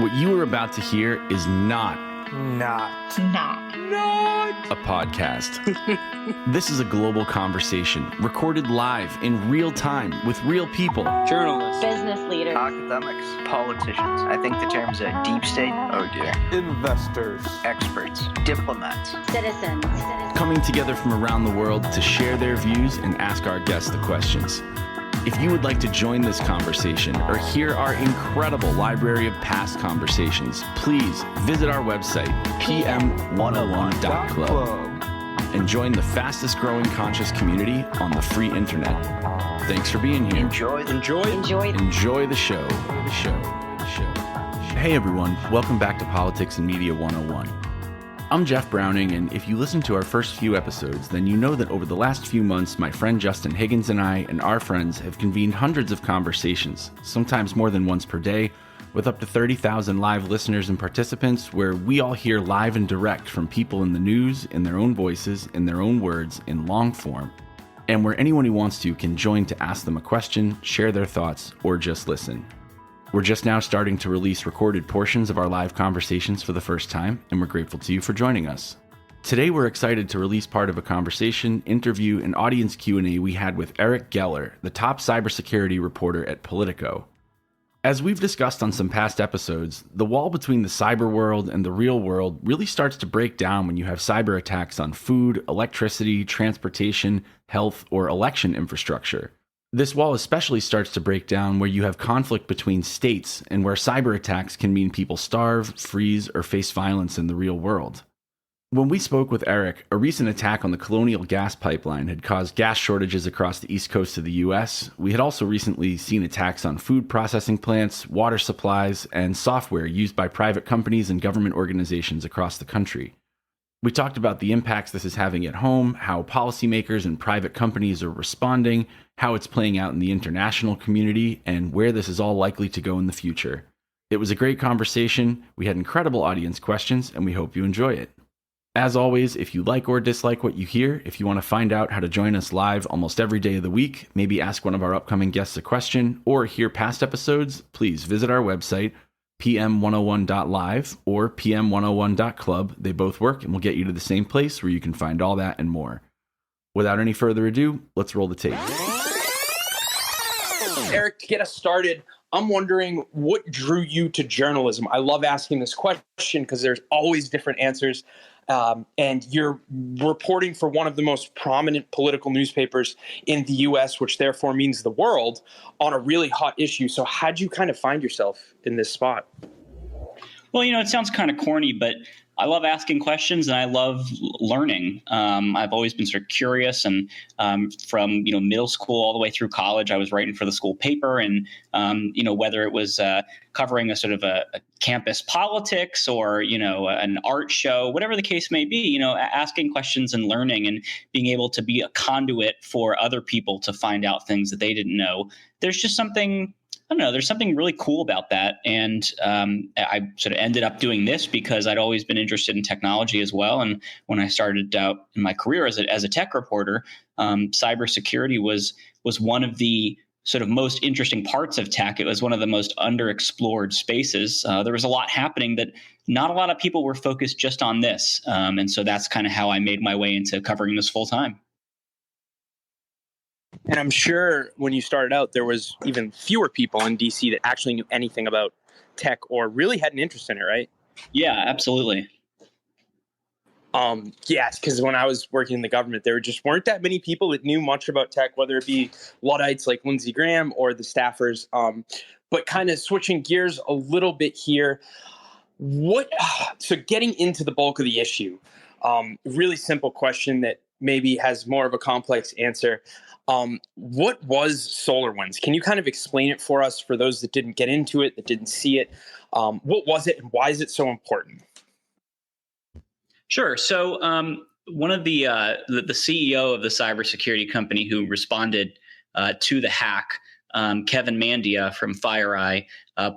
What you are about to hear is not a podcast. This is a global conversation recorded live in real time with real people. Journalists, business leaders, academics, politicians. I think the terms are deep state. Oh dear. investors, Experts, diplomats. citizens. Coming together from around the world to share their views and ask our guests the questions. If you would like to join this conversation or hear our incredible library of past conversations, please visit our website, pm101.club, and join the fastest growing conscious community on the free internet. Thanks for being here. Enjoy the Enjoy the show. Hey everyone, welcome back to Politics and Media 101. I'm Jeff Browning, and if you listen to our first few episodes, then you know that over the last few months, my friend Justin Higgins and I and our friends have convened hundreds of conversations, sometimes more than once per day, with up to 30,000 live listeners and participants, where we all hear live and direct from people in the news, in their own voices, in their own words, in long form, and where anyone who wants to can join to ask them a question, share their thoughts, or just listen. We're just now starting to release recorded portions of our live conversations for the first time, and we're grateful to you for joining us. Today, we're excited to release part of a conversation, interview, and audience Q&A we had with Eric Gellar, the top cybersecurity reporter at Politico. As we've discussed on some past episodes, the wall between the cyber world and the real world really starts to break down when you have cyber attacks on food, electricity, transportation, health, or election infrastructure. This wall especially starts to break down where you have conflict between states and where cyber attacks can mean people starve, freeze, or face violence in the real world. When we spoke with Eric, a recent attack on the Colonial gas pipeline had caused gas shortages across the east coast of the US. We had also recently seen attacks on food processing plants, water supplies, and software used by private companies and government organizations across the country. We talked about the impacts this is having at home, how policymakers and private companies are responding, how it's playing out in the international community, and where this is all likely to go in the future. It was a great conversation. We had incredible audience questions, and we hope you enjoy it. As always, if you like or dislike what you hear, if you want to find out how to join us live almost every day of the week, maybe ask one of our upcoming guests a question, or hear past episodes, please visit our website, pm101.live or pm101.club. They both work and will get you to the same place where you can find all that and more. Without any further ado, let's roll the tape. Eric, to get us started, I'm wondering what drew you to journalism? I love asking this question because there's always different answers. And you're reporting for one of the most prominent political newspapers in the U.S., which therefore means the world, on a really hot issue. So how'd you kind of find yourself in this spot? Well, it sounds kind of corny, but I love asking questions and I love learning. I've always been sort of curious, and from middle school all the way through college, I was writing for the school paper, and whether it was covering a sort of a campus politics or an art show, whatever the case may be, asking questions and learning and being able to be a conduit for other people to find out things that they didn't know. There's just something. I don't know. There's something really cool about that. And I sort of ended up doing this because I'd always been interested in technology as well. And when I started out in my career as a tech reporter, cybersecurity was one of the sort of most interesting parts of tech. It was one of the most underexplored spaces. There was a lot happening that not a lot of people were focused just on this. And so that's kind of how I made my way into covering this full time. And I'm sure when you started out, there was even fewer people in DC that actually knew anything about tech or really had an interest in it, right? Yeah, absolutely. Yes, because when I was working in the government, there just weren't that many people that knew much about tech, whether it be Luddites like Lindsey Graham or the staffers. But kind of switching gears a little bit here, so getting into the bulk of the issue, really simple question that maybe has more of a complex answer. What was SolarWinds? Can you kind of explain it for us, for those that didn't get into it, that didn't see it? What was it and why is it so important? Sure. So one of the CEO of the cybersecurity company who responded to the hack, Kevin Mandia from FireEye,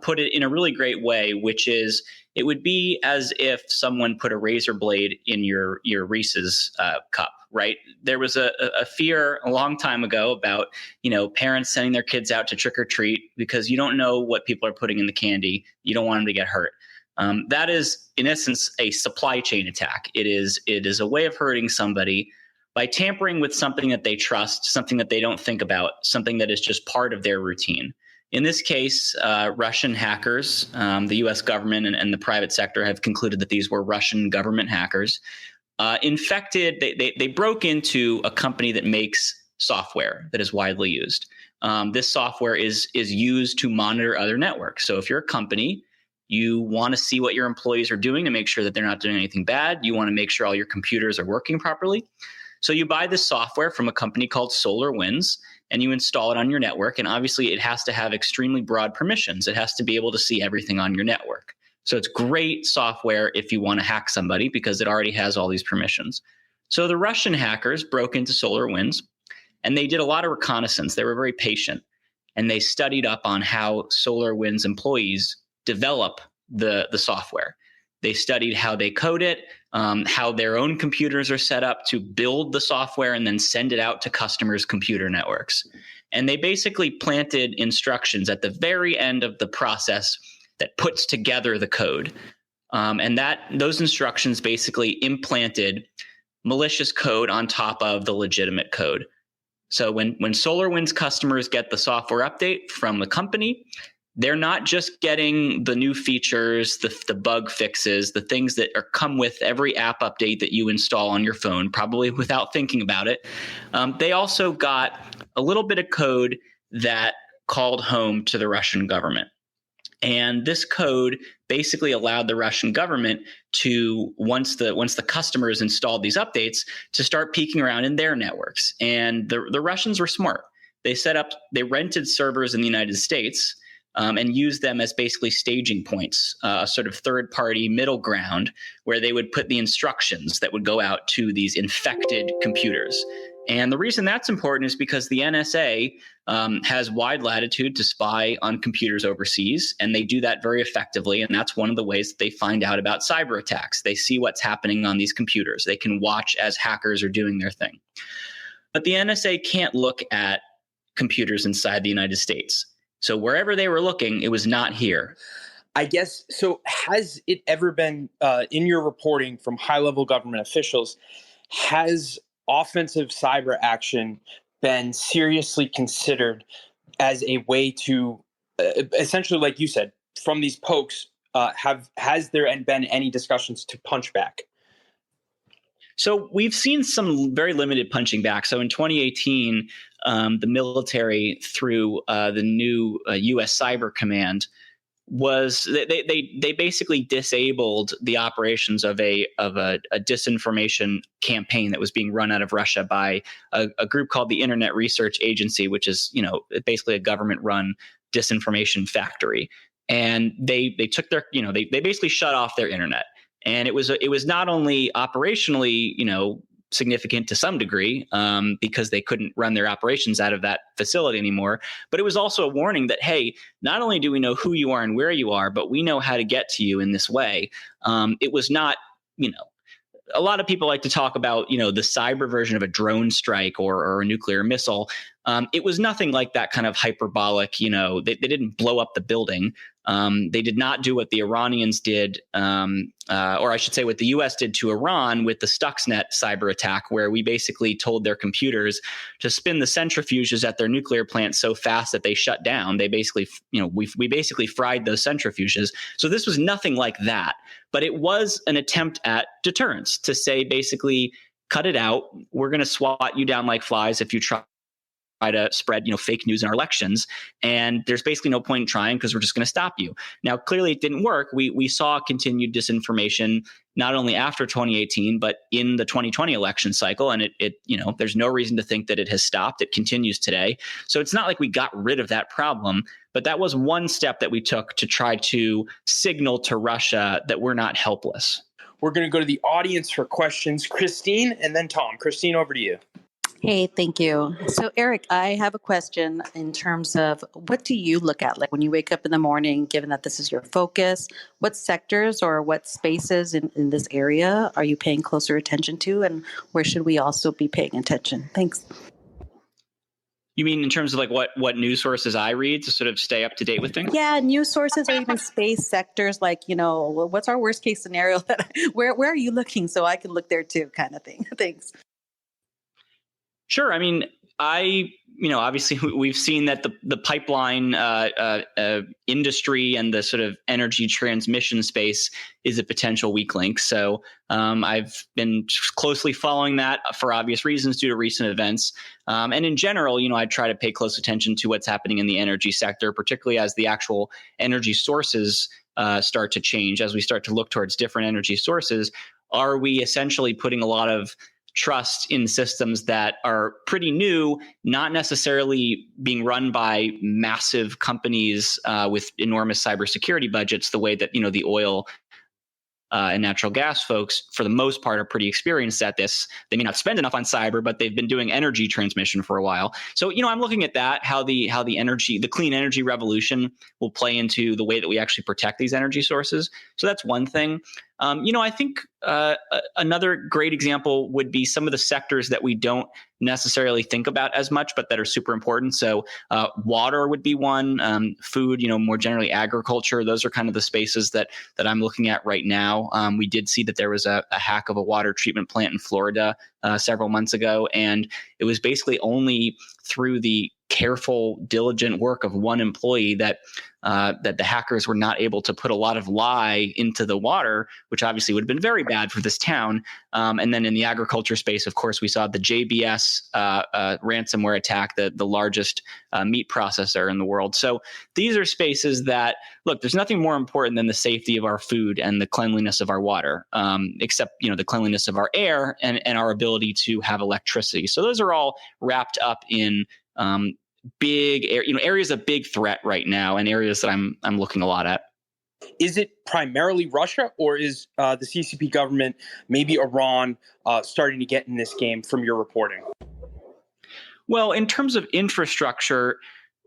put it in a really great way, which is it would be as if someone put a razor blade in your Reese's cup, right? There was a fear a long time ago about, parents sending their kids out to trick or treat because you don't know what people are putting in the candy. You don't want them to get hurt. That is, in essence, a supply chain attack. It is a way of hurting somebody by tampering with something that they trust, something that they don't think about, something that is just part of their routine. In this case, Russian hackers, the U.S. government and the private sector have concluded that these were Russian government hackers, infected. They broke into a company that makes software that is widely used. This software is used to monitor other networks. So if you're a company, you want to see what your employees are doing to make sure that they're not doing anything bad. You want to make sure all your computers are working properly. So you buy this software from a company called SolarWinds, and you install it on your network. And obviously, it has to have extremely broad permissions. It has to be able to see everything on your network. So it's great software if you want to hack somebody because it already has all these permissions. So the Russian hackers broke into SolarWinds, and they did a lot of reconnaissance. They were very patient, and they studied up on how SolarWinds employees develop the software. They studied how they code it, how their own computers are set up to build the software and then send it out to customers' computer networks. And they basically planted instructions at the very end of the process that puts together the code. And those instructions basically implanted malicious code on top of the legitimate code. So when SolarWinds customers get the software update from the company, they're not just getting the new features, the bug fixes, the things that come with every app update that you install on your phone, probably without thinking about it. They also got a little bit of code that called home to the Russian government. And this code basically allowed the Russian government to, once the customers installed these updates, to start peeking around in their networks. And the Russians were smart. They rented servers in the United States, and use them as basically staging points, a sort of third-party middle ground where they would put the instructions that would go out to these infected computers. And the reason that's important is because the NSA has wide latitude to spy on computers overseas, and they do that very effectively. And that's one of the ways that they find out about cyber attacks. They see what's happening on these computers. They can watch as hackers are doing their thing. But the NSA can't look at computers inside the United States. So wherever they were looking, it was not here. I guess, so has it ever been, in your reporting from high-level government officials, has offensive cyber action been seriously considered as a way to, essentially, like you said, from these pokes, has there been any discussions to punch back? So we've seen some very limited punching back. So in 2018, the military, through the new U.S. Cyber Command, they basically disabled the operations of a disinformation campaign that was being run out of Russia by a group called the Internet Research Agency, which is basically a government-run disinformation factory. And they took their they basically shut off their internet. And it was not only operationally, significant to some degree because they couldn't run their operations out of that facility anymore, but it was also a warning that, hey, not only do we know who you are and where you are, but we know how to get to you in this way. It was not, a lot of people like to talk about, the cyber version of a drone strike or a nuclear missile. It was nothing like that kind of hyperbolic, they didn't blow up the building. They did not do what the Iranians did, or I should say what the U.S. did to Iran with the Stuxnet cyber attack, where we basically told their computers to spin the centrifuges at their nuclear plant so fast that they shut down. They basically, we basically fried those centrifuges. So this was nothing like that, but it was an attempt at deterrence to say, basically, cut it out. We're going to swat you down like flies if you try to spread, fake news in our elections. And there's basically no point in trying because we're just going to stop you. Now, clearly it didn't work. We saw continued disinformation, not only after 2018, but in the 2020 election cycle. And it there's no reason to think that it has stopped. It continues today. So it's not like we got rid of that problem, but that was one step that we took to try to signal to Russia that we're not helpless. We're going to go to the audience for questions. Christine and then Tom. Christine, over to you. Hey, thank you. So, Eric, I have a question in terms of what do you look at? Like when you wake up in the morning, given that this is your focus, what sectors or what spaces in this area are you paying closer attention to? And where should we also be paying attention? Thanks. You mean in terms of like what news sources I read to sort of stay up to date with things? Yeah, news sources or even space sectors, like, what's our worst case scenario? Where are you looking so I can look there too, kind of thing? Thanks. Sure. I mean, obviously we've seen that the pipeline industry and the sort of energy transmission space is a potential weak link. So I've been closely following that for obvious reasons due to recent events. And in general, I try to pay close attention to what's happening in the energy sector, particularly as the actual energy sources start to change. As we start to look towards different energy sources, are we essentially putting a lot of trust in systems that are pretty new, not necessarily being run by massive companies with enormous cybersecurity budgets, the way that the oil and natural gas folks, for the most part, are pretty experienced at this. They may not spend enough on cyber, but they've been doing energy transmission for a while. So, I'm looking at that, how the clean energy revolution will play into the way that we actually protect these energy sources. So that's one thing. I think another great example would be some of the sectors that we don't necessarily think about as much, but that are super important. So water would be one, food, more generally agriculture. Those are kind of the spaces that I'm looking at right now. We did see that there was a hack of a water treatment plant in Florida several months ago, and it was basically only through the careful, diligent work of one employee that the hackers were not able to put a lot of lye into the water, which obviously would have been very bad for this town. And then in the agriculture space, of course, we saw the JBS ransomware attack, the largest meat processor in the world. So these are spaces that, look, there's nothing more important than the safety of our food and the cleanliness of our water, except the cleanliness of our air and our ability to have electricity. So those are all wrapped up in big areas of big threat right now, and areas that I'm looking a lot at. Is it primarily Russia, or is the CCP government, maybe Iran, starting to get in this game from your reporting? Well, in terms of infrastructure,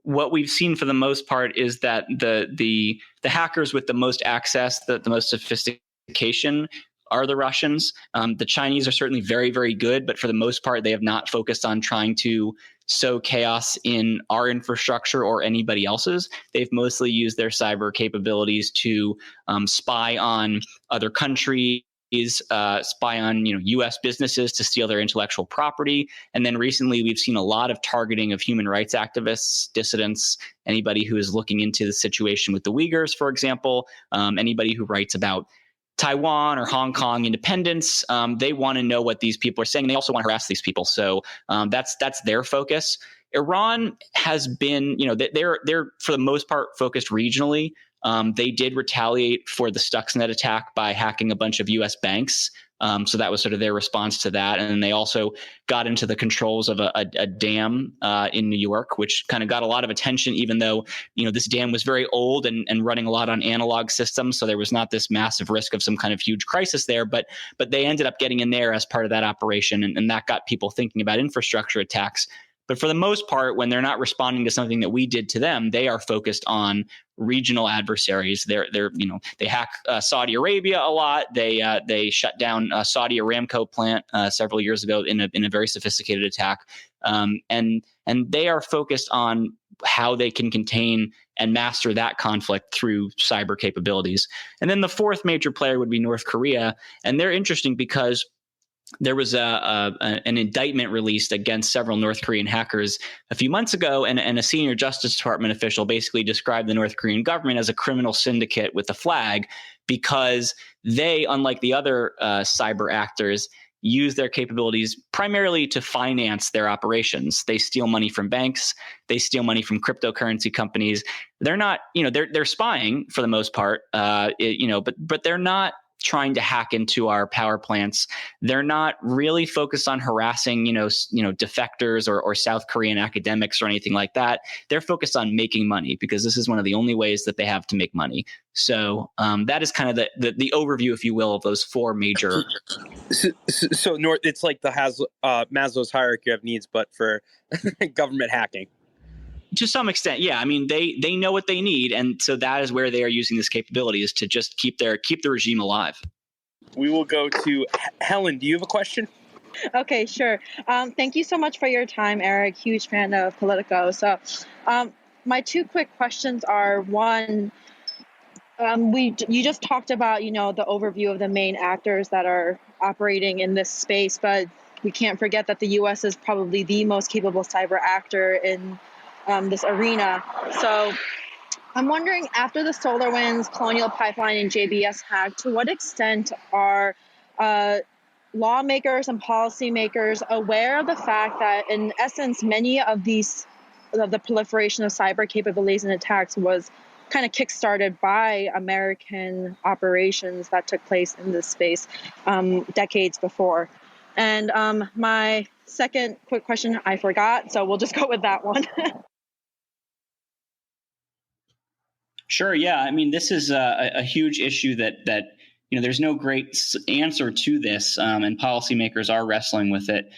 what we've seen for the most part is that the hackers with the most access, the most sophistication, are the Russians. The Chinese are certainly very, very good, but for the most part, they have not focused on trying to sow chaos in our infrastructure or anybody else's. They've mostly used their cyber capabilities to spy on other countries, spy on U.S. businesses to steal their intellectual property. And then recently, we've seen a lot of targeting of human rights activists, dissidents, anybody who is looking into the situation with the Uyghurs, for example, anybody who writes about Taiwan or Hong Kong independence. They want to know what these people are saying. They also want to harass these people. So that's their focus. Iran has been, they're for the most part focused regionally. They did retaliate for the Stuxnet attack by hacking a bunch of U.S. banks. So that was sort of their response to that. And they also got into the controls of a dam in New York, which kind of got a lot of attention, even though, this dam was very old and running a lot on analog systems. So there was not this massive risk of some kind of huge crisis there. But they ended up getting in there as part of that operation. And that got people thinking about infrastructure attacks. But for the most part, when they're not responding to something that we did to them, they are focused on regional adversaries. They hack Saudi Arabia a lot. They shut down Saudi Aramco plant several years ago in a very sophisticated attack. And they are focused on how they can contain and master that conflict through cyber capabilities. And then the fourth major player would be North Korea, and they're interesting because there was an indictment released against several North Korean hackers a few months ago, and a senior Justice Department official basically described the North Korean government as a criminal syndicate with a flag because they, unlike the other cyber actors, use their capabilities primarily to finance their operations. They steal money from banks. They steal money from cryptocurrency companies. They're not, they're spying for the most part, but they're not trying to hack into our power plants, they're not really focused on harassing, defectors or South Korean academics or anything like that. They're focused on making money, because this is one of the only ways that they have to make money. So that is kind of the overview, if you will, of those four major. So North, it's like the Maslow's hierarchy of needs, but for government hacking. To some extent, yeah. I mean, they know what they need, and so that is where they are using this capability, is to just keep the regime alive. We will go to Helen. Do you have a question? Okay, sure. Thank you so much for your time, Eric. Huge fan of Politico. So my two quick questions are, one, you just talked about, the overview of the main actors that are operating in this space, but we can't forget that the U.S. is probably the most capable cyber actor in this arena. So I'm wondering, after the SolarWinds, Colonial Pipeline, and JBS hack, to what extent are lawmakers and policymakers aware of the fact that, in essence, many of the proliferation of cyber capabilities and attacks was kind of kickstarted by American operations that took place in this space decades before? And my second quick question, I forgot, so we'll just go with that one. Sure. Yeah. I mean, this is a huge issue that there's no great answer to this, and policymakers are wrestling with it.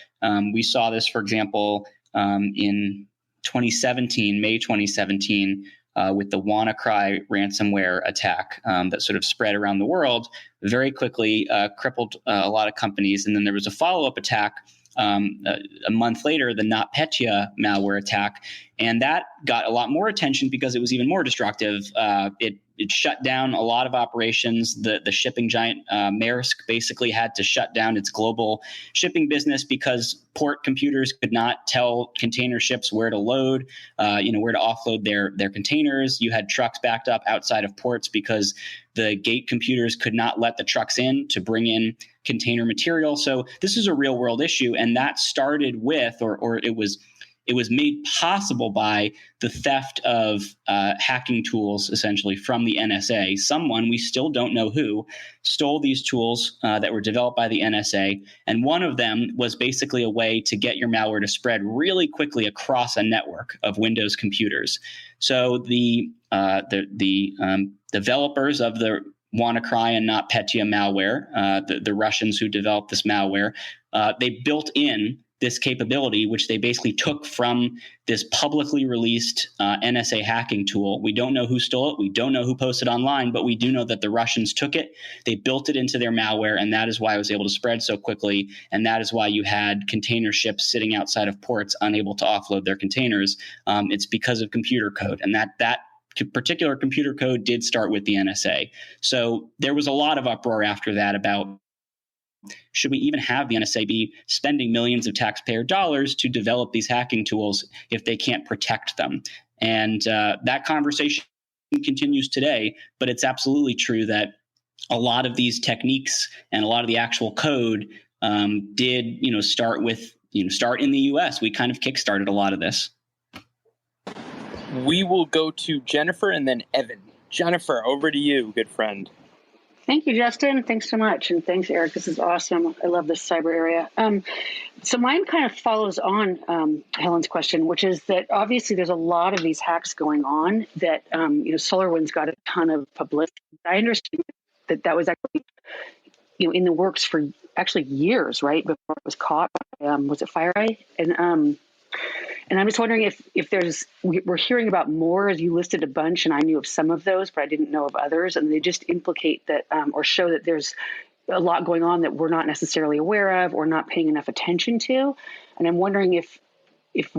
We saw this, for example, in May 2017, with the WannaCry ransomware attack that sort of spread around the world, very quickly crippled a lot of companies. And then there was a follow-up attack a month later, the NotPetya malware attack, and that got a lot more attention because it was even more destructive. It shut down a lot of operations. The shipping giant Maersk basically had to shut down its global shipping business because port computers could not tell container ships where to load, where to offload their containers. You had trucks backed up outside of ports because the gate computers could not let the trucks in to bring in container material. So this is a real world issue, and that started with, or it was made possible by the theft of hacking tools, essentially, from the NSA. Someone, we still don't know who, stole these tools that were developed by the NSA, and one of them was basically a way to get your malware to spread really quickly across a network of Windows computers. So the developers of the WannaCry and NotPetya malware, the Russians who developed this malware, they built in this capability, which they basically took from this publicly released NSA hacking tool. We don't know who stole it. We don't know who posted online, but we do know that the Russians took it. They built it into their malware, and that is why it was able to spread so quickly. And that is why you had container ships sitting outside of ports unable to offload their containers. It's because of computer code, and that particular computer code did start with the NSA. So there was a lot of uproar after that about, should we even have the NSA be spending millions of taxpayer dollars to develop these hacking tools if they can't protect them? And that conversation continues today, but it's absolutely true that a lot of these techniques and a lot of the actual code did, start in the US. We kind of kickstarted a lot of this. We will go to Jennifer and then Evan. Jennifer, over to you, good friend. Thank you, Justin. Thanks so much. And thanks, Eric. This is awesome. I love this cyber area. So mine kind of follows on Helen's question, which is that obviously there's a lot of these hacks going on that, SolarWinds got a ton of publicity. I understand that was actually, in the works for actually years, right? Before it was caught. Was it FireEye? And I'm just wondering if we're hearing about more, as you listed a bunch, and I knew of some of those, but I didn't know of others, and they just implicate that or show that there's a lot going on that we're not necessarily aware of or not paying enough attention to. And I'm wondering if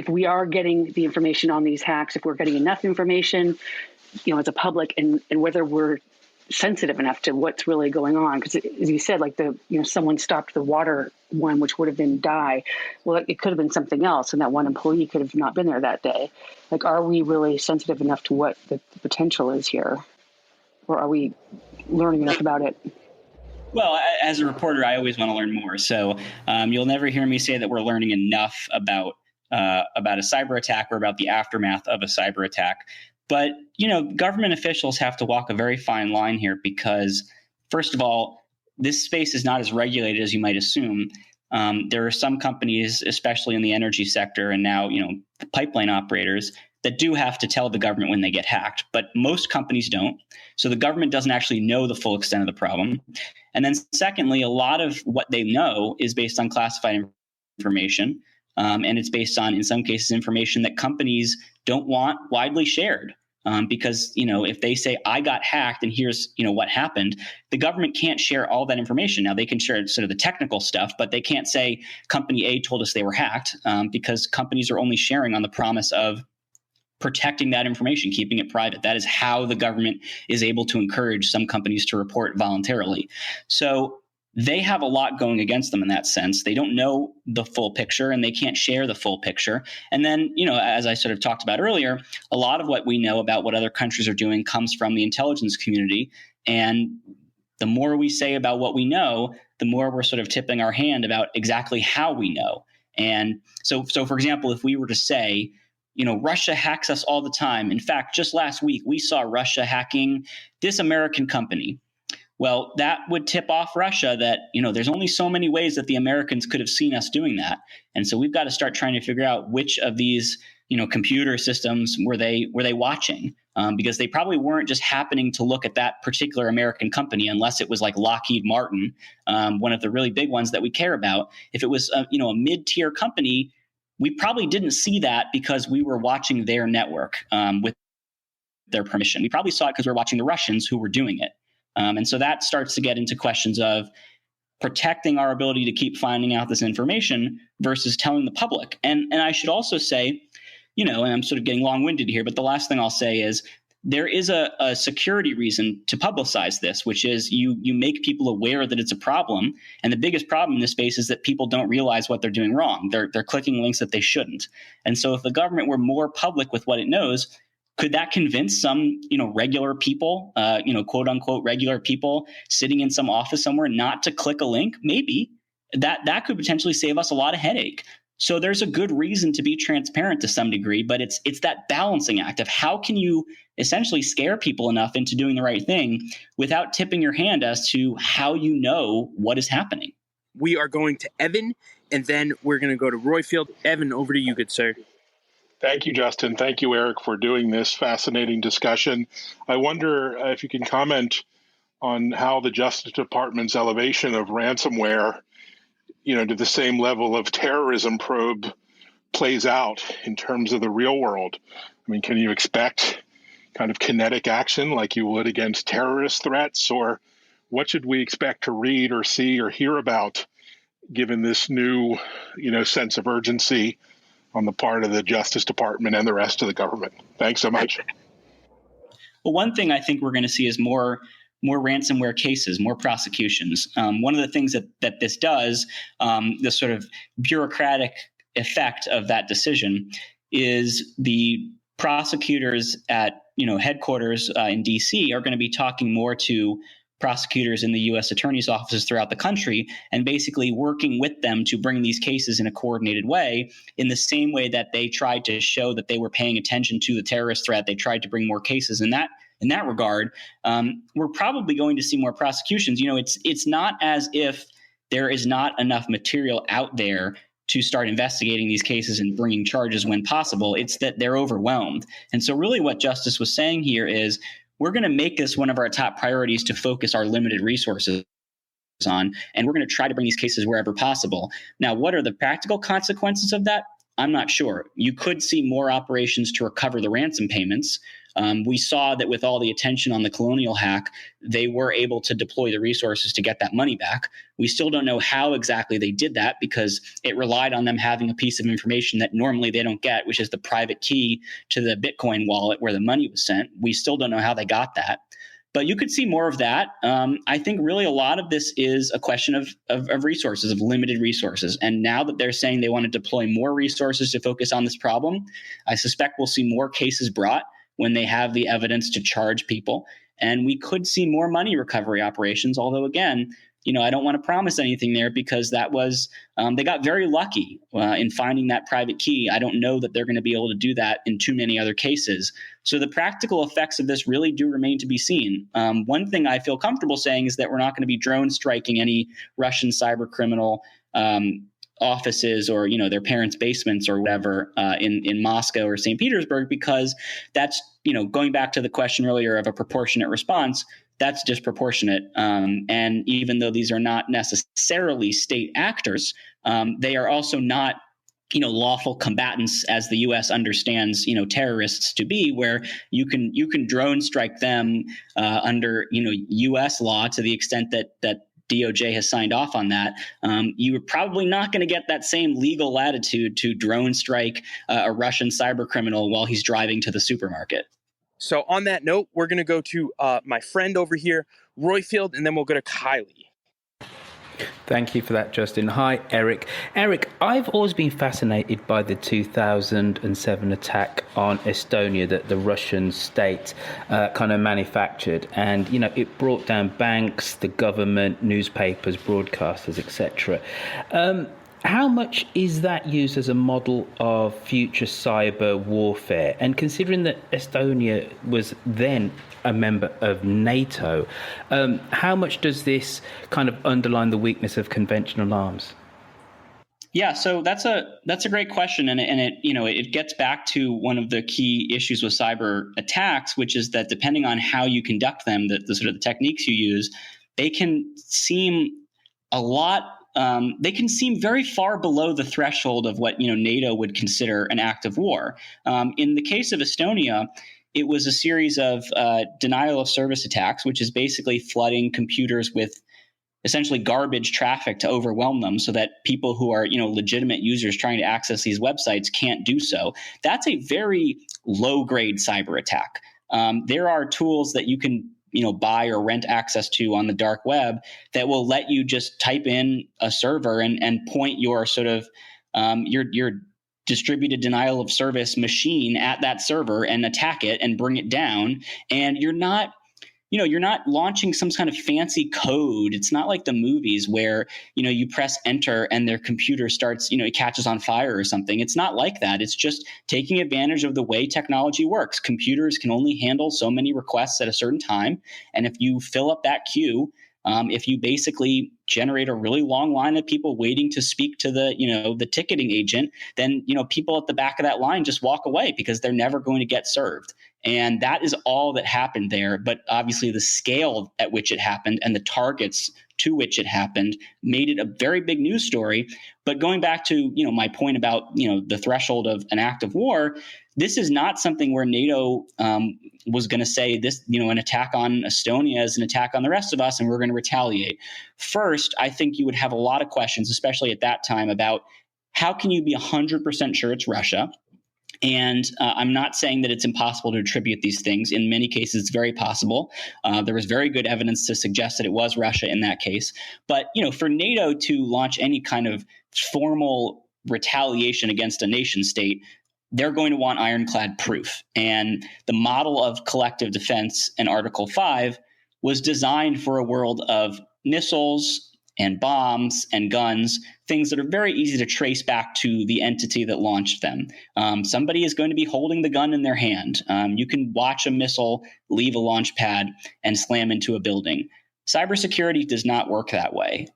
we are getting the information on these hacks, if we're getting enough information, as a public, and whether we're sensitive enough to what's really going on. Because as you said, like someone stopped the water one, which would have been Dye. Well, it could have been something else, and that one employee could have not been there that day. Like, are we really sensitive enough to what the potential is here? Or are we learning enough about it? Well, as a reporter, I always want to learn more. So you'll never hear me say that we're learning enough about a cyber attack or about the aftermath of a cyber attack. But, government officials have to walk a very fine line here because, first of all, this space is not as regulated as you might assume. There are some companies, especially in the energy sector and now, the pipeline operators, that do have to tell the government when they get hacked, but most companies don't. So the government doesn't actually know the full extent of the problem. And then secondly, a lot of what they know is based on classified information. And it's based on, in some cases, information that companies don't want widely shared. Because, if they say, I got hacked and here's, what happened, the government can't share all that information. Now, they can share sort of the technical stuff, but they can't say company A told us they were hacked because companies are only sharing on the promise of protecting that information, keeping it private. That is how the government is able to encourage some companies to report voluntarily. So they have a lot going against them in that sense. They don't know the full picture and they can't share the full picture. And then, as I sort of talked about earlier, a lot of what we know about what other countries are doing comes from the intelligence community. And the more we say about what we know, the more we're sort of tipping our hand about exactly how we know. And so for example, if we were to say, Russia hacks us all the time. In fact, just last week, we saw Russia hacking this American company. Well, that would tip off Russia that, there's only so many ways that the Americans could have seen us doing that. And so we've got to start trying to figure out which of these, computer systems were they watching? Because they probably weren't just happening to look at that particular American company, unless it was like Lockheed Martin, one of the really big ones that we care about. If it was, a mid-tier company, we probably didn't see that because we were watching their network with their permission. We probably saw it because we were watching the Russians who were doing it. And so that starts to get into questions of protecting our ability to keep finding out this information versus telling the public. And I should also say, and I'm sort of getting long-winded here, but the last thing I'll say is there is a security reason to publicize this, which is you make people aware that it's a problem. And the biggest problem in this space is that people don't realize what they're doing wrong. They're clicking links that they shouldn't. And so if the government were more public with what it knows, could that convince some, regular people, quote unquote, regular people sitting in some office somewhere not to click a link? Maybe that could potentially save us a lot of headache. So there's a good reason to be transparent to some degree, but it's that balancing act of how can you essentially scare people enough into doing the right thing without tipping your hand as to how you know what is happening. We are going to Evan, and then we're going to go to Royfield. Evan, over to you, good sir. Thank you, Justin. Thank you, Eric, for doing this fascinating discussion. I wonder if you can comment on how the Justice Department's elevation of ransomware, to the same level of terrorism probe plays out in terms of the real world. I mean, can you expect kind of kinetic action like you would against terrorist threats, or what should we expect to read or see or hear about given this new, sense of urgency on the part of the Justice Department and the rest of the government? Thanks so much. Well, one thing I think we're going to see is more ransomware cases, more prosecutions. One of the things that this does, the sort of bureaucratic effect of that decision, is the prosecutors at headquarters in DC are going to be talking more to prosecutors in the U.S. attorney's offices throughout the country and basically working with them to bring these cases in a coordinated way, in the same way that they tried to show that they were paying attention to the terrorist threat. They tried to bring more cases in that regard. We're probably going to see more prosecutions. It's not as if there is not enough material out there to start investigating these cases and bringing charges when possible. It's that they're overwhelmed. And so really what Justice was saying here is, we're going to make this one of our top priorities to focus our limited resources on, and we're going to try to bring these cases wherever possible. Now, what are the practical consequences of that? I'm not sure. You could see more operations to recover the ransom payments. We saw that with all the attention on the Colonial hack, they were able to deploy the resources to get that money back. We still don't know how exactly they did that because it relied on them having a piece of information that normally they don't get, which is the private key to the Bitcoin wallet where the money was sent. We still don't know how they got that. But you could see more of that. I think really a lot of this is a question of resources, of limited resources. And now that they're saying they want to deploy more resources to focus on this problem, I suspect we'll see more cases brought when they have the evidence to charge people. And we could see more money recovery operations, although again, I don't want to promise anything there because that was, they got very lucky in finding that private key. I don't know that they're going to be able to do that in too many other cases. So the practical effects of this really do remain to be seen. One thing I feel comfortable saying is that we're not going to be drone striking any Russian cyber criminal offices or their parents' basements or whatever in Moscow or St. Petersburg, because that's going back to the question earlier of a proportionate response. That's disproportionate. And even though these are not necessarily state actors, they are also not lawful combatants as the U.S. understands terrorists to be, where you can drone strike them under U.S. law to the extent that DOJ has signed off on that. You're probably not going to get that same legal latitude to drone strike a Russian cyber criminal while he's driving to the supermarket. So on that note, we're going to go to my friend over here, Royfield, and then we'll go to Kylie. Thank you for that, Justin. Hi, Eric. Eric, I've always been fascinated by the 2007 attack on Estonia that the Russian state kind of manufactured. And, it brought down banks, the government, newspapers, broadcasters, etc. How much is that used as a model of future cyber warfare? And considering that Estonia was then a member of NATO, how much does this kind of underline the weakness of conventional arms? Yeah, so that's a great question, and it gets back to one of the key issues with cyber attacks, which is that depending on how you conduct them, the sort of the techniques you use, they can seem a lot. They can seem very far below the threshold of what NATO would consider an act of war. In the case of Estonia, it was a series of denial of service attacks, which is basically flooding computers with essentially garbage traffic to overwhelm them so that people who are legitimate users trying to access these websites can't do so. That's a very low-grade cyber attack. There are tools that you can buy or rent access to on the dark web that will let you just type in a server and point your sort of your distributed denial of service machine at that server and attack it and bring it down. And you're not launching some kind of fancy code. It's not like the movies where, you press enter and their computer starts, it catches on fire or something. It's not like that. It's just taking advantage of the way technology works. Computers can only handle so many requests at a certain time. And if you fill up that queue, if you basically generate a really long line of people waiting to speak to the ticketing agent, then, people at the back of that line just walk away because they're never going to get served. And that is all that happened there. But obviously the scale at which it happened and the targets to which it happened made it a very big news story. But going back to, my point about, the threshold of an act of war, this is not something where NATO was going to say this, an attack on Estonia is an attack on the rest of us and we're going to retaliate. First, I think you would have a lot of questions, especially at that time, about how can you be 100% sure it's Russia? And I'm not saying that it's impossible to attribute these things. In many cases, it's very possible. There was very good evidence to suggest that it was Russia in that case. But, for NATO to launch any kind of formal retaliation against a nation state, they're going to want ironclad proof. And the model of collective defense in Article 5 was designed for a world of missiles and bombs and guns, things that are very easy to trace back to the entity that launched them. Somebody is going to be holding the gun in their hand. You can watch a missile leave a launch pad and slam into a building. Cybersecurity does not work that way.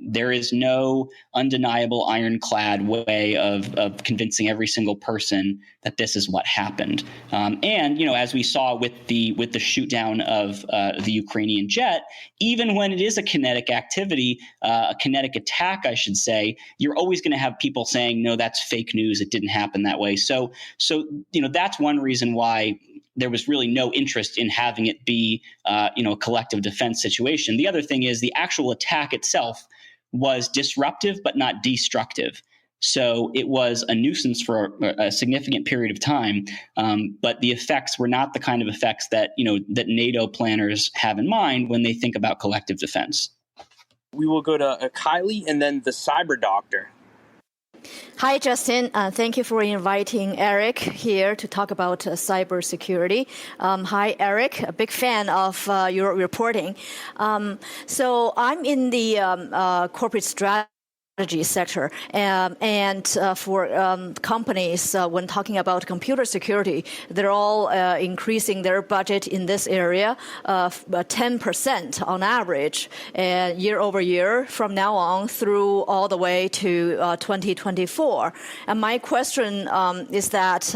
There is no undeniable ironclad way of convincing every single person that this is what happened. And as we saw with the shoot down of the Ukrainian jet, even when it is a kinetic activity, a kinetic attack, I should say, you're always going to have people saying, no, that's fake news. It didn't happen that way. So that's one reason why there was really no interest in having it be, a collective defense situation. The other thing is the actual attack itself was disruptive, but not destructive. So it was a nuisance for a significant period of time, but the effects were not the kind of effects that that NATO planners have in mind when they think about collective defense. We will go to Kylie and then the cyber doctor. Hi, Justin. Thank you for inviting Eric here to talk about cybersecurity. Hi, Eric. A big fan of your reporting. So I'm in the corporate strategy sector, and for companies, when talking about computer security, they're all increasing their budget in this area 10% on average year over year from now on through all the way to 2024. And my question is that,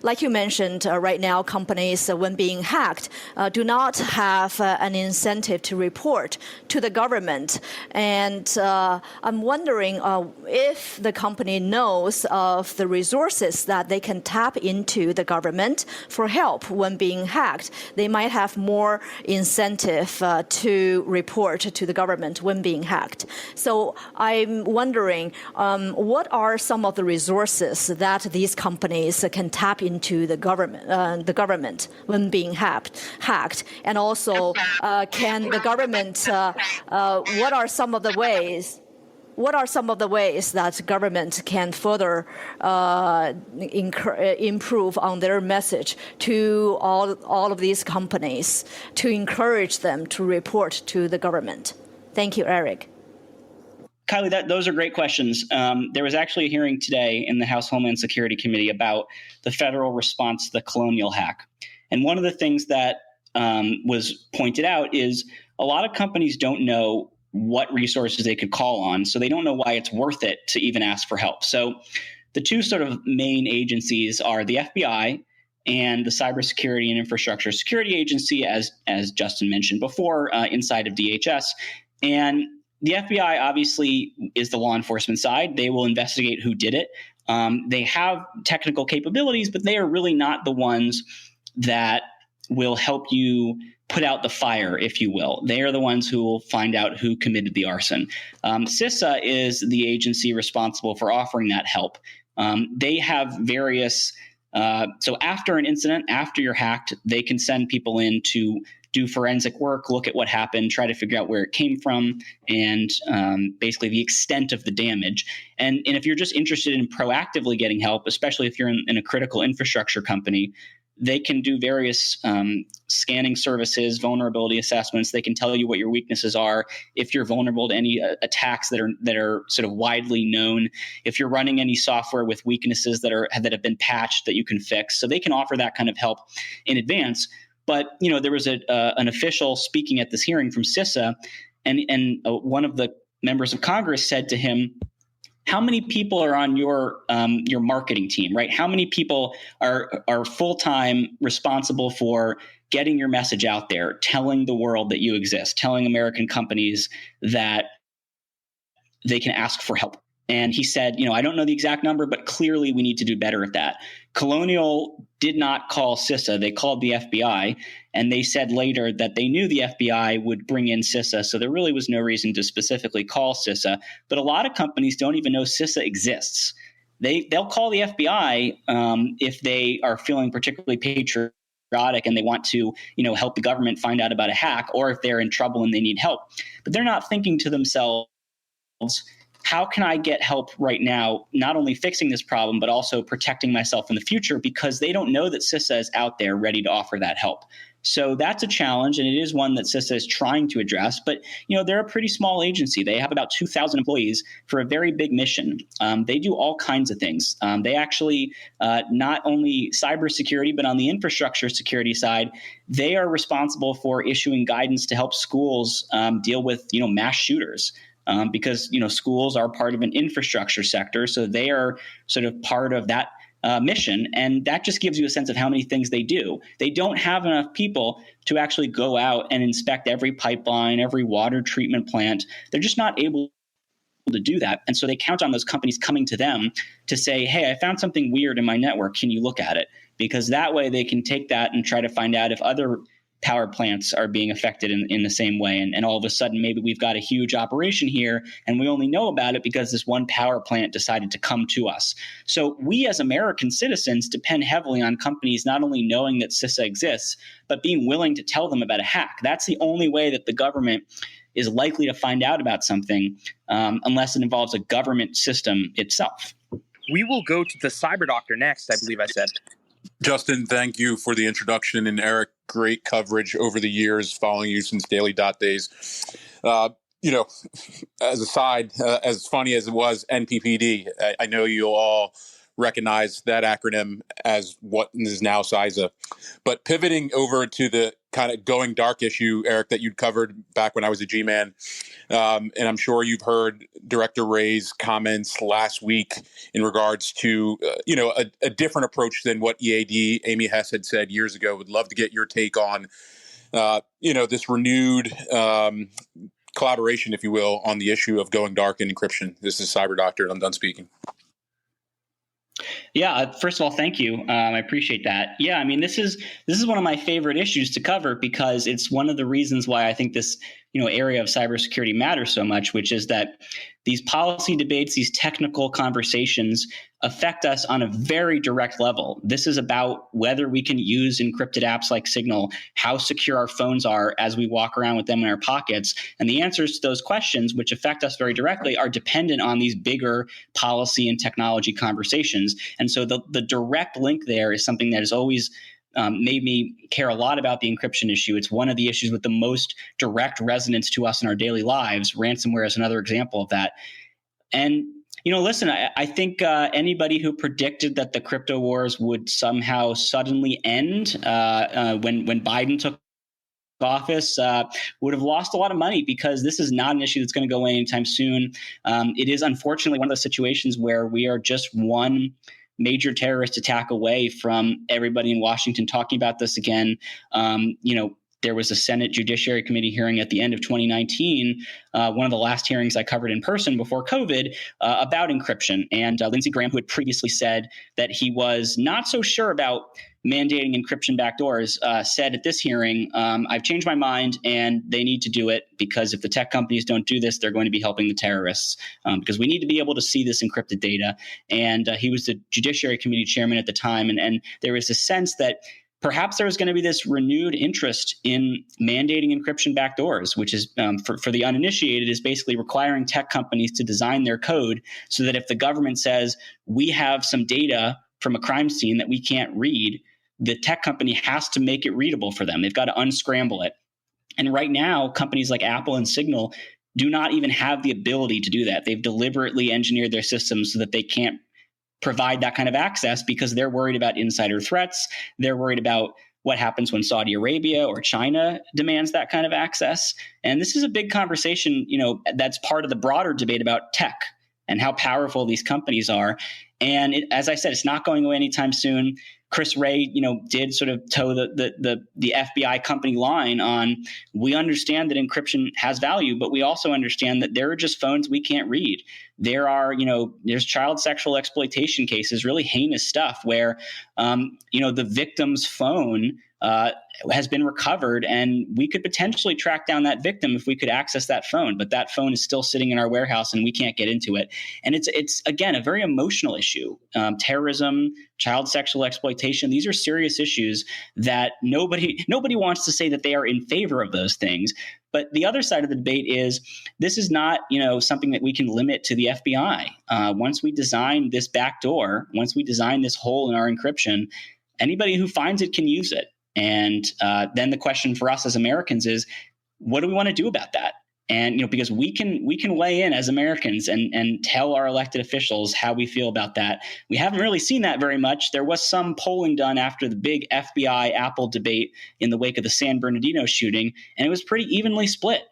like you mentioned, right now companies, when being hacked, do not have an incentive to report to the government. And I'm wondering if the company knows of the resources that they can tap into the government for help when being hacked. They might have more incentive to report to the government when being hacked. So I'm wondering, what are some of the resources that these companies can tap into the government when being hacked? And also, can the government, what are some of the ways that government can further improve on their message to all of these companies to encourage them to report to the government? Thank you, Eric. Kylie, those are great questions. There was actually a hearing today in the House Homeland Security Committee about the federal response to the Colonial hack. And one of the things that was pointed out is a lot of companies don't know what resources they could call on, so they don't know why it's worth it to even ask for help. So the two sort of main agencies are the FBI and the Cybersecurity and Infrastructure Security Agency, as Justin mentioned before, inside of DHS. And the FBI obviously is the law enforcement side. They will investigate who did it. They have technical capabilities, but they are really not the ones that will help you put out the fire, if you will. They are the ones who will find out who committed the arson. CISA is the agency responsible for offering that help. They have various, so after an incident, after you're hacked, they can send people in to do forensic work, look at what happened, try to figure out where it came from, and basically the extent of the damage. And if you're just interested in proactively getting help, especially if you're in a critical infrastructure company, they can do various scanning services, vulnerability assessments. They can tell you what your weaknesses are, if you're vulnerable to any attacks that are sort of widely known, if you're running any software with weaknesses that have been patched that you can fix. So they can offer that kind of help in advance. But there was an official speaking at this hearing from CISA, and one of the members of Congress said to him, how many people are on your marketing team, right? How many people are full-time responsible for getting your message out there, telling the world that you exist, telling American companies that they can ask for help? And he said, I don't know the exact number, but clearly we need to do better at that. Colonial did not call CISA. They called the FBI, and they said later that they knew the FBI would bring in CISA, so there really was no reason to specifically call CISA. But a lot of companies don't even know CISA exists. They'll call the FBI if they are feeling particularly patriotic and they want to, help the government find out about a hack, or if they're in trouble and they need help. But they're not thinking to themselves, how can I get help right now, not only fixing this problem, but also protecting myself in the future, because they don't know that CISA is out there ready to offer that help. So that's a challenge, and it is one that CISA is trying to address. But, they're a pretty small agency. They have about 2,000 employees for a very big mission. They do all kinds of things. They actually, not only cybersecurity, but on the infrastructure security side, they are responsible for issuing guidance to help schools deal with, mass shooters. Because schools are part of an infrastructure sector, so they are sort of part of that mission, and that just gives you a sense of how many things they do. They don't have enough people to actually go out and inspect every pipeline, every water treatment plant. They're just not able to do that, and so they count on those companies coming to them to say, "Hey, I found something weird in my network. Can you look at it?" Because that way they can take that and try to find out if other power plants are being affected in the same way. And all of a sudden, maybe we've got a huge operation here, and we only know about it because this one power plant decided to come to us. So we as American citizens depend heavily on companies not only knowing that CISA exists, but being willing to tell them about a hack. That's the only way that the government is likely to find out about something unless it involves a government system itself. We will go to the cyber doctor next, I believe I said. Justin, thank you for the introduction. And Eric, great coverage over the years, following you since Daily Dot days. As a side, as funny as it was, NPPD, I know you'll all recognize that acronym as what is now CISA. But pivoting over to the kind of going dark issue, Eric, that you'd covered back when I was a G-Man, and I'm sure you've heard Director Ray's comments last week in regards to, a different approach than what EAD Amy Hess had said years ago. Would love to get your take on, this renewed collaboration, if you will, on the issue of going dark and encryption. This is Cyber Doctor, and I'm done speaking. Yeah. First of all, thank you. I appreciate that. Yeah. I mean, this is one of my favorite issues to cover because it's one of the reasons why I think this, area of cybersecurity matters so much, which is that these policy debates, these technical conversations affect us on a very direct level. This is about whether we can use encrypted apps like Signal, how secure our phones are as we walk around with them in our pockets. And the answers to those questions, which affect us very directly, are dependent on these bigger policy and technology conversations. And so the direct link there is something that has always made me care a lot about the encryption issue. It's one of the issues with the most direct resonance to us in our daily lives. Ransomware is another example of that. And listen, I think anybody who predicted that the crypto wars would somehow suddenly end when Biden took office would have lost a lot of money, because this is not an issue that's going to go away anytime soon. It is unfortunately one of those situations where we are just one major terrorist attack away from everybody in Washington talking about this again. There was a Senate Judiciary Committee hearing at the end of 2019, one of the last hearings I covered in person before COVID, about encryption. And Lindsey Graham, who had previously said that he was not so sure about mandating encryption backdoors, said at this hearing, I've changed my mind and they need to do it, because if the tech companies don't do this, they're going to be helping the terrorists, because we need to be able to see this encrypted data. And he was the Judiciary Committee chairman at the time. And there was a sense that perhaps there was going to be this renewed interest in mandating encryption backdoors, which is, for the uninitiated, is basically requiring tech companies to design their code so that if the government says we have some data from a crime scene that we can't read, the tech company has to make it readable for them. They've got to unscramble it. And right now, companies like Apple and Signal do not even have the ability to do that. They've deliberately engineered their systems so that they can't provide that kind of access because they're worried about insider threats. They're worried about what happens when Saudi Arabia or China demands that kind of access. And this is a big conversation, that's part of the broader debate about tech and how powerful these companies are. And as I said, it's not going away anytime soon. Chris Wray, did sort of toe the FBI company line on, we understand that encryption has value, but we also understand that there are just phones we can't read. There are, there's child sexual exploitation cases, really heinous stuff where, the victim's phone has been recovered, and we could potentially track down that victim if we could access that phone. But that phone is still sitting in our warehouse, and we can't get into it. And it's again a very emotional issue. Terrorism, child sexual exploitation; these are serious issues that nobody wants to say that they are in favor of those things. But the other side of the debate is this is not, something that we can limit to the FBI. Once we design this backdoor, once we design this hole in our encryption, anybody who finds it can use it. And then the question for us as Americans is, what do we want to do about that? And, because we can weigh in as Americans and tell our elected officials how we feel about that. We haven't really seen that very much. There was some polling done after the big FBI Apple debate in the wake of the San Bernardino shooting, and it was pretty evenly split.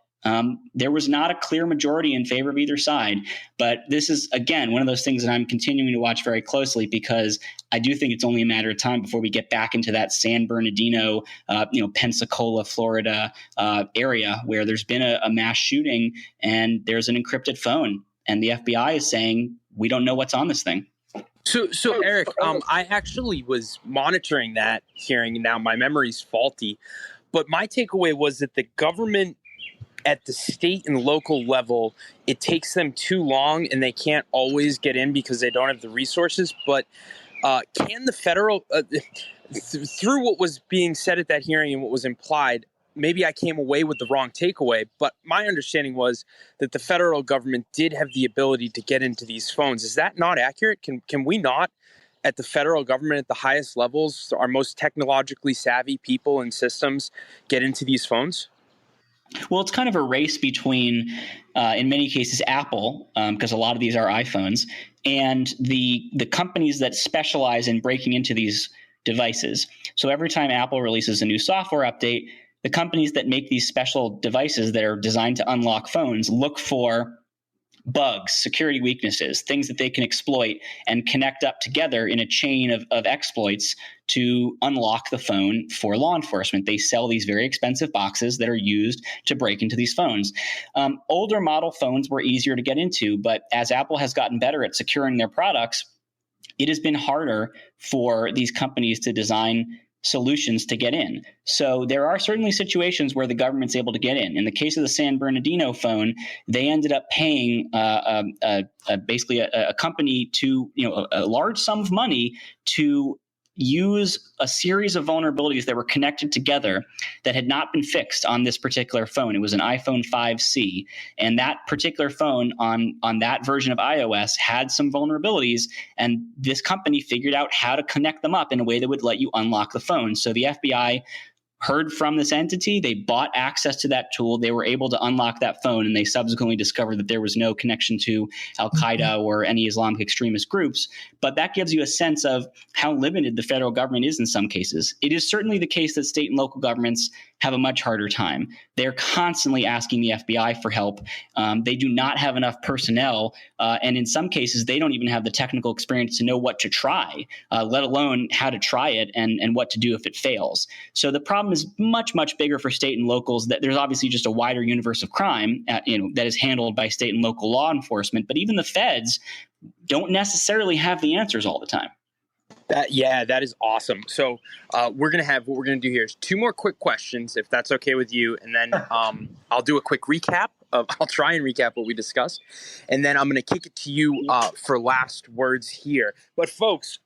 There was not a clear majority in favor of either side. But this is, again, one of those things that I'm continuing to watch very closely, because I do think it's only a matter of time before we get back into that San Bernardino, Pensacola, Florida area where there's been a mass shooting and there's an encrypted phone. And the FBI is saying, we don't know what's on this thing. So Eric, I actually was monitoring that hearing. Now my memory's faulty, but my takeaway was that the government at the state and local level, it takes them too long and they can't always get in because they don't have the resources. But can the federal, through what was being said at that hearing and what was implied, maybe I came away with the wrong takeaway, but my understanding was that the federal government did have the ability to get into these phones. Is that not accurate? Can we not, at the federal government, at the highest levels, our most technologically savvy people and systems, get into these phones? Well, it's kind of a race between, in many cases, Apple, because a lot of these are iPhones, and the companies that specialize in breaking into these devices. So every time Apple releases a new software update, the companies that make these special devices that are designed to unlock phones look for bugs, security weaknesses, things that they can exploit and connect up together in a chain of exploits to unlock the phone for law enforcement. They sell these very expensive boxes that are used to break into these phones. Older model phones were easier to get into, but as Apple has gotten better at securing their products, it has been harder for these companies to design solutions to get in. So there are certainly situations where the government's able to get in. In the case of the San Bernardino phone, they ended up paying basically a company to, a large sum of money to use a series of vulnerabilities that were connected together that had not been fixed on this particular phone. It was an iPhone 5C, and that particular phone on that version of iOS had some vulnerabilities, and this company figured out how to connect them up in a way that would let you unlock the phone. So the FBI heard from this entity, they bought access to that tool, they were able to unlock that phone, and they subsequently discovered that there was no connection to Al-Qaeda or any Islamic extremist groups. But that gives you a sense of how limited the federal government is in some cases. It is certainly the case that state and local governments have a much harder time. They're constantly asking the FBI for help. They do not have enough personnel, and in some cases, they don't even have the technical experience to know what to try, let alone how to try it and what to do if it fails. So the problem is much, much bigger for state and locals. That there's obviously just a wider universe of crime, that is handled by state and local law enforcement. But even the feds don't necessarily have the answers all the time. That is awesome. So what we're going to do here is 2 more quick questions, if that's okay with you. And then I'll do a quick recap. I'll try and recap what we discussed. And then I'm going to kick it to you for last words here. But folks,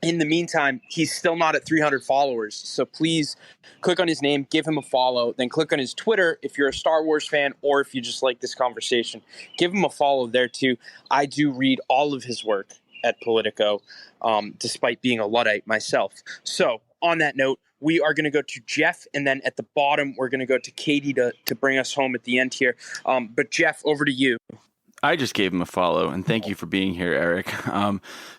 in the meantime, he's still not at 300 followers. So please click on his name, give him a follow, then click on his Twitter if you're a Star Wars fan or if you just like this conversation. Give him a follow there too. I do read all of his work at Politico, despite being a Luddite myself. So on that note, we are going to go to Jeff, and then at the bottom, we're going to go to Katie to bring us home at the end here. But Jeff, over to you. I just gave him a follow, and thank you for being here, Eric.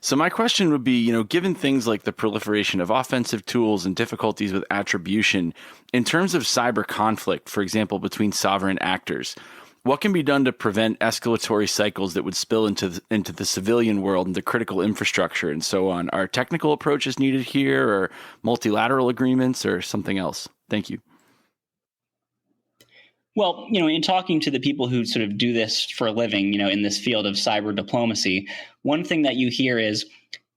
So my question would be, given things like the proliferation of offensive tools and difficulties with attribution, in terms of cyber conflict, for example, between sovereign actors, what can be done to prevent escalatory cycles that would spill into the civilian world, into critical infrastructure and so on? Are technical approaches needed here, or multilateral agreements, or something else? Thank you. Well, in talking to the people who sort of do this for a living, in this field of cyber diplomacy, one thing that you hear is,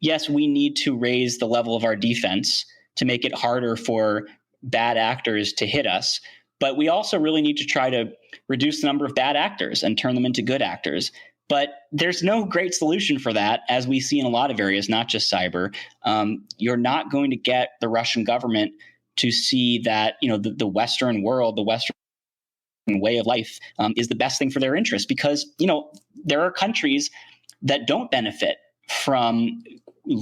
yes, we need to raise the level of our defense to make it harder for bad actors to hit us. But we also really need to try to reduce the number of bad actors and turn them into good actors. But there's no great solution for that, as we see in a lot of areas, not just cyber. You're not going to get the Russian government to see that, the Western world, the Western way of life is the best thing for their interests, because, there are countries that don't benefit from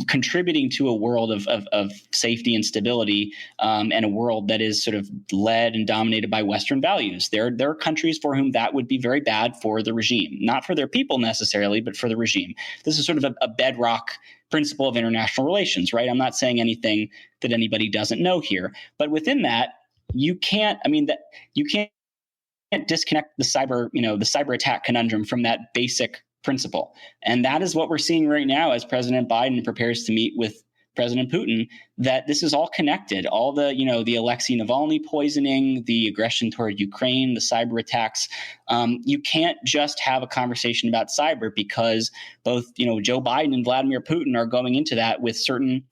contributing to a world of safety and stability, and a world that is sort of led and dominated by Western values. There are countries for whom that would be very bad for the regime, not for their people necessarily, but for the regime. This is sort of a bedrock principle of international relations, right? I'm not saying anything that anybody doesn't know here, but within that, you can't disconnect the cyber attack conundrum from that basic principle. And that is what we're seeing right now as President Biden prepares to meet with President Putin, that this is all connected. All the, the Alexei Navalny poisoning, the aggression toward Ukraine, the cyber attacks. You can't just have a conversation about cyber, because both, Joe Biden and Vladimir Putin are going into that with certain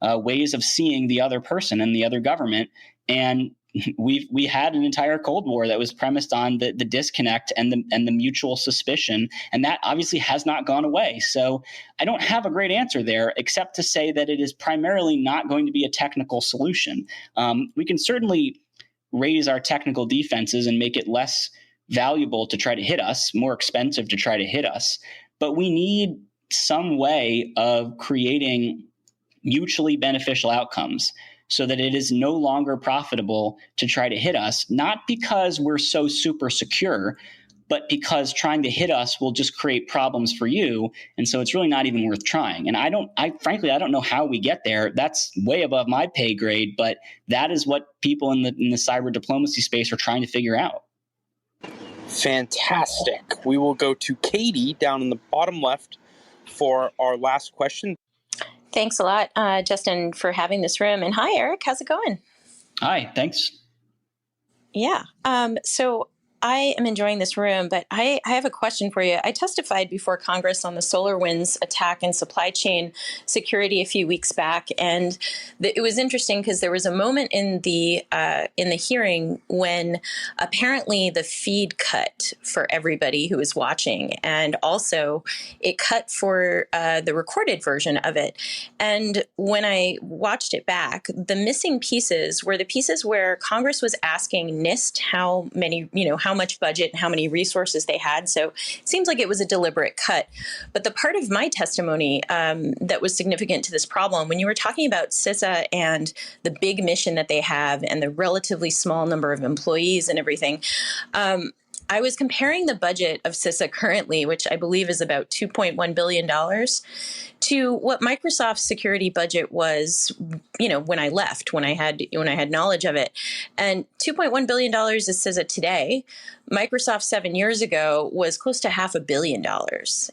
ways of seeing the other person and the other government. And we had an entire Cold War that was premised on the disconnect and the mutual suspicion, and that obviously has not gone away. So I don't have a great answer there, except to say that it is primarily not going to be a technical solution. We can certainly raise our technical defenses and make it less valuable to try to hit us, more expensive to try to hit us. But we need some way of creating mutually beneficial outcomes so that it is no longer profitable to try to hit us, not because we're so super secure, but because trying to hit us will just create problems for you. And so it's really not even worth trying. And frankly, I don't know how we get there. That's way above my pay grade, but that is what people in the cyber diplomacy space are trying to figure out. Fantastic. We will go to Katie down in the bottom left for our last question. Thanks a lot, Justin, for having this room. And hi, Eric. How's it going? Hi, thanks. Yeah. So I am enjoying this room, but I have a question for you. I testified before Congress on the SolarWinds attack and supply chain security a few weeks back, and it was interesting because there was a moment in the hearing when apparently the feed cut for everybody who was watching, and also it cut for the recorded version of it. And when I watched it back, the missing pieces were the pieces where Congress was asking NIST how much budget and how many resources they had. So it seems like it was a deliberate cut. But the part of my testimony that was significant to this problem, when you were talking about CISA and the big mission that they have and the relatively small number of employees and everything, I was comparing the budget of CISA currently, which I believe is about $2.1 billion, to what Microsoft's security budget was, when I left, when I had knowledge of it. And $2.1 billion is CISA today. Microsoft 7 years ago was close to $500 million.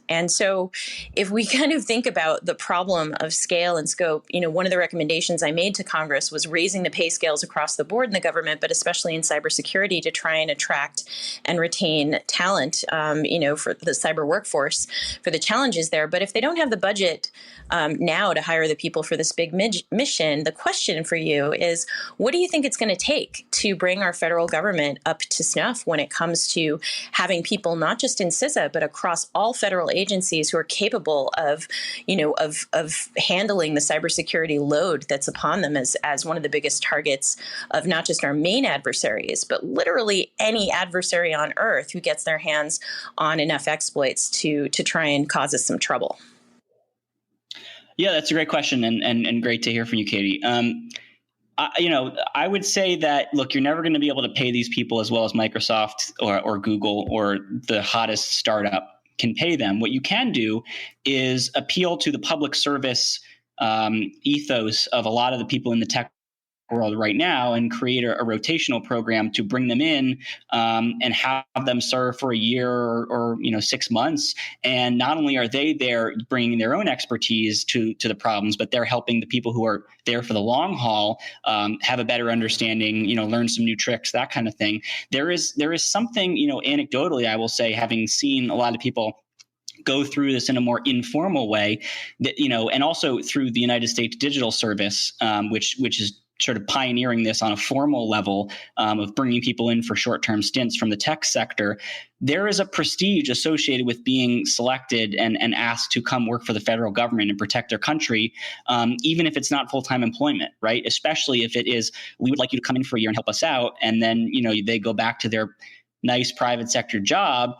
And so if we kind of think about the problem of scale and scope, one of the recommendations I made to Congress was raising the pay scales across the board in the government, but especially in cybersecurity to try and attract and retain talent, for the cyber workforce, for the challenges there. But if they don't have the budget now to hire the people for this big mission, the question for you is, what do you think it's going to take to bring our federal government up to snuff when it comes to having people not just in CISA, but across all federal agencies who are capable of handling the cybersecurity load that's upon them as one of the biggest targets of not just our main adversaries, but literally any adversary on earth who gets their hands on enough exploits to try and cause us some trouble? Yeah, that's a great question, and great to hear from you, Katie. I would say that, look, you're never going to be able to pay these people as well as Microsoft or Google or the hottest startup can pay them. What you can do is appeal to the public service ethos of a lot of the people in the tech world right now and create a rotational program to bring them in and have them serve for a year or 6 months. And not only are they there bringing their own expertise to the problems, but they're helping the people who are there for the long haul have a better understanding, learn some new tricks, that kind of thing. There is something, anecdotally, I will say, having seen a lot of people go through this in a more informal way, that and also through the United States Digital Service, which is sort of pioneering this on a formal level of bringing people in for short-term stints from the tech sector. There is a prestige associated with being selected and asked to come work for the federal government and protect their country, even if it's not full-time employment, right? Especially if it is, we would like you to come in for a year and help us out, and then they go back to their nice private sector job,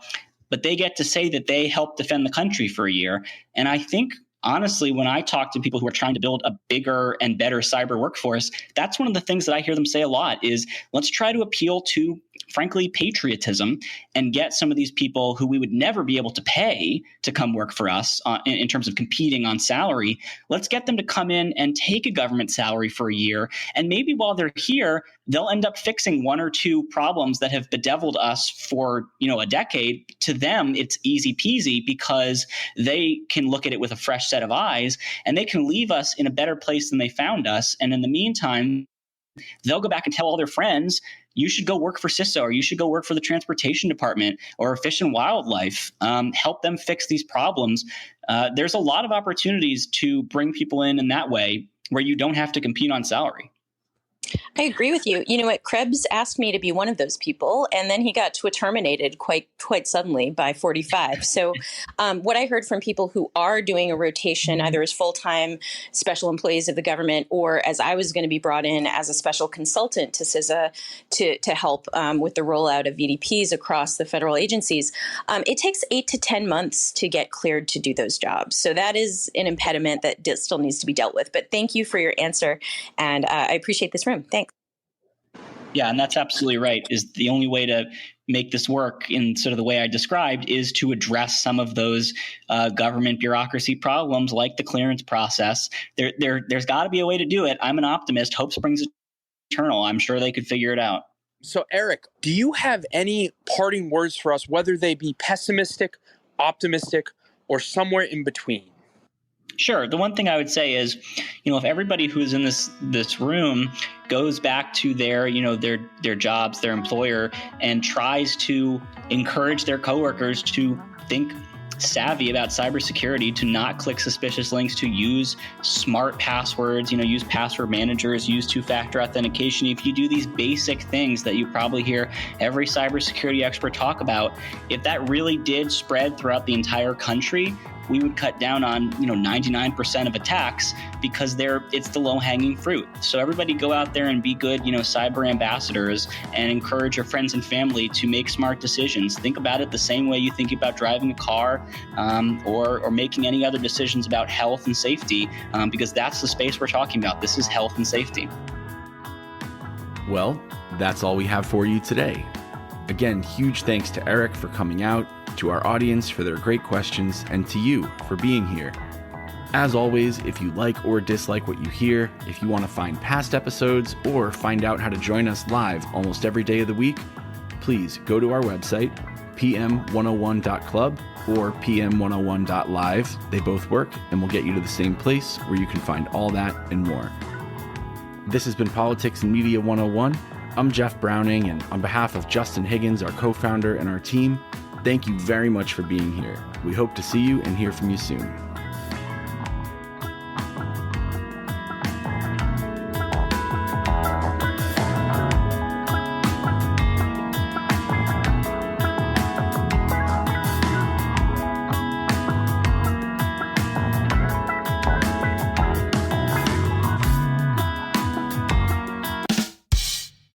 but they get to say that they helped defend the country for a year. And I think, honestly, when I talk to people who are trying to build a bigger and better cyber workforce, that's one of the things that I hear them say a lot is, let's try to appeal to, frankly, patriotism and get some of these people who we would never be able to pay to come work for us in terms of competing on salary. Let's get them to come in and take a government salary for a year. And maybe while they're here, they'll end up fixing one or two problems that have bedeviled us for, a decade. To them, it's easy peasy because they can look at it with a fresh set of eyes, and they can leave us in a better place than they found us. And in the meantime, they'll go back and tell all their friends, you should go work for CISA, or you should go work for the transportation department or Fish and Wildlife. Help them fix these problems. There's a lot of opportunities to bring people in that way where you don't have to compete on salary. I agree with you. You know what? Krebs asked me to be one of those people, and then he got terminated quite suddenly by 45. So what I heard from people who are doing a rotation, either as full-time special employees of the government or as I was going to be brought in as a special consultant to CISA to help with the rollout of VDPs across the federal agencies, it takes 8 to 10 months to get cleared to do those jobs. So that is an impediment that still needs to be dealt with. But thank you for your answer, and I appreciate this room. Thanks. Yeah, and that's absolutely right. Is the only way to make this work in sort of the way I described is to address some of those government bureaucracy problems like the clearance process. There's got to be a way to do it. I'm an optimist. Hope springs eternal. I'm sure they could figure it out. So, Eric, do you have any parting words for us, whether they be pessimistic, optimistic, or somewhere in between? Sure. The one thing I would say is, if everybody who's in this room goes back to their jobs, their employer, and tries to encourage their coworkers to think savvy about cybersecurity, to not click suspicious links, to use smart passwords, use password managers, use two-factor authentication. If you do these basic things that you probably hear every cybersecurity expert talk about, if that really did spread throughout the entire country, we would cut down on 99% of attacks because it's the low-hanging fruit. So everybody go out there and be good cyber ambassadors and encourage your friends and family to make smart decisions. Think about it the same way you think about driving a car or making any other decisions about health and safety, because that's the space we're talking about. This is health and safety. Well, that's all we have for you today. Again, huge thanks to Eric for coming out, to our audience for their great questions, and to you for being here. As always, if you like or dislike what you hear, if you want to find past episodes or find out how to join us live almost every day of the week, please go to our website, pm101.club or pm101.live. They both work and will get you to the same place where you can find all that and more. This has been Politics and Media 101. I'm Jeff Browning, and on behalf of Justin Higgins, our co-founder, and our team, thank you very much for being here. We hope to see you and hear from you soon.